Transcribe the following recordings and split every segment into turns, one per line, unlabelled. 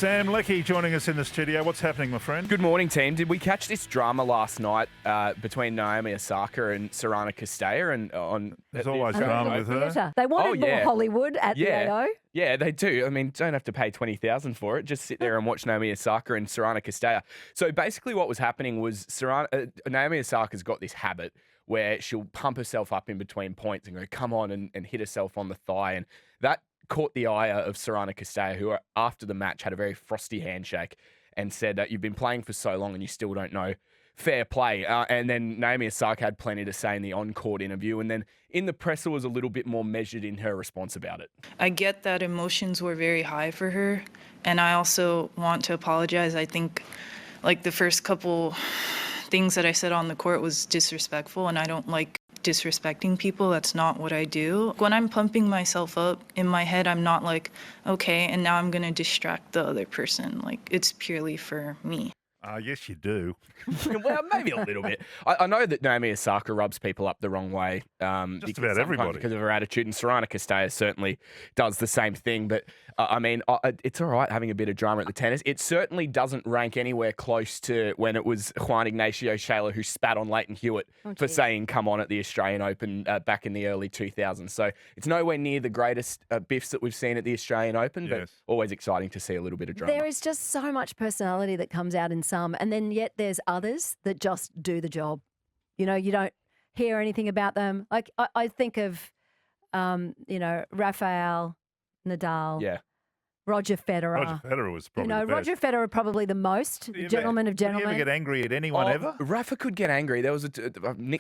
Sam Leckie joining us in the studio. What's happening, my friend?
Good morning, team. Did we catch this drama last night between Naomi Osaka and Sarana Castella?
There's always drama with her.
Theatre. They wanted more Hollywood at the AO.
Yeah, they do. I mean, don't have to pay $20,000 for it. Just sit there and watch Naomi Osaka and Sarana Castella. So basically what was happening was Naomi Osaka's got this habit where she'll pump herself up in between points and go, come on, and hit herself on the thigh. And that caught the ire of Sarana Castella, who after the match had a very frosty handshake and said that you've been playing for so long and you still don't know fair play. And then Naomi Osaka had plenty to say in the on-court interview. And then in the presser was a little bit more measured in her response about it.
I get that emotions were very high for her. And I also want to apologize. I think like the first couple things that I said on the court was disrespectful, and I don't like disrespecting people. That's not what I do. When I'm pumping myself up in my head, I'm not like, okay, and now I'm going to distract the other person. Like, it's purely for me.
Yes, you do.
Well, maybe a little bit. I know that Naomi Osaka rubs people up the wrong way.
Just about everybody.
Because of her attitude, and Sarana Castella certainly does the same thing. But, I mean, it's all right having a bit of drama at the tennis. It certainly doesn't rank anywhere close to when it was Juan Ignacio Shaler who spat on Leighton Hewitt for saying, come on, at the Australian Open back in the early 2000s. So it's nowhere near the greatest biffs that we've seen at the Australian Open, but always exciting to see a little bit of drama.
There is just so much personality that comes out in some, and then yet there's others that just do the job. You know, you don't hear anything about them. Like I think of, Rafael Nadal, Roger Federer.
Roger Federer was probably the best.
Roger Federer probably the most. Gentleman of gentlemen.
Did you ever get angry at anyone ever?
Rafa could get angry. There was Nick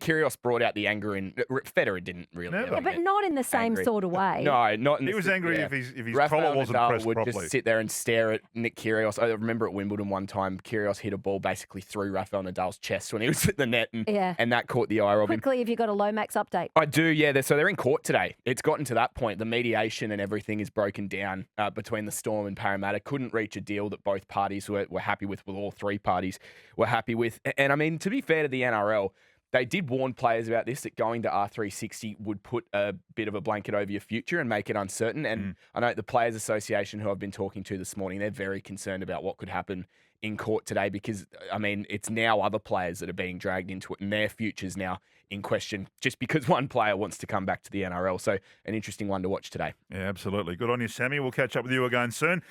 Kyrgios brought out the anger in Federer didn't really.
Never.
Yeah, but not in the same sort of way.
No, not in
He was angry if his collar wasn't
Nadal
pressed
would
properly.
just sit there and stare at Nick Kyrgios. I remember at Wimbledon one time, Kyrgios hit a ball basically through Rafael Nadal's chest when he was at the net, and that caught the ire of him.
Quickly, have you got a Lomax update?
I do, yeah. So they're in court today. It's gotten to that point. The mediation and everything is broken down between the Storm and Parramatta. Couldn't reach a deal that both parties were happy with. Well, all three parties were happy with. And I mean, to be fair to the NRL, they did warn players about this, that going to R360 would put a bit of a blanket over your future and make it uncertain. And I know the Players Association, who I've been talking to this morning, they're very concerned about what could happen in court today because, I mean, it's now other players that are being dragged into it and their future's now in question just because one player wants to come back to the NRL. So an interesting one to watch today.
Yeah, absolutely. Good on you, Sammy. We'll catch up with you again soon.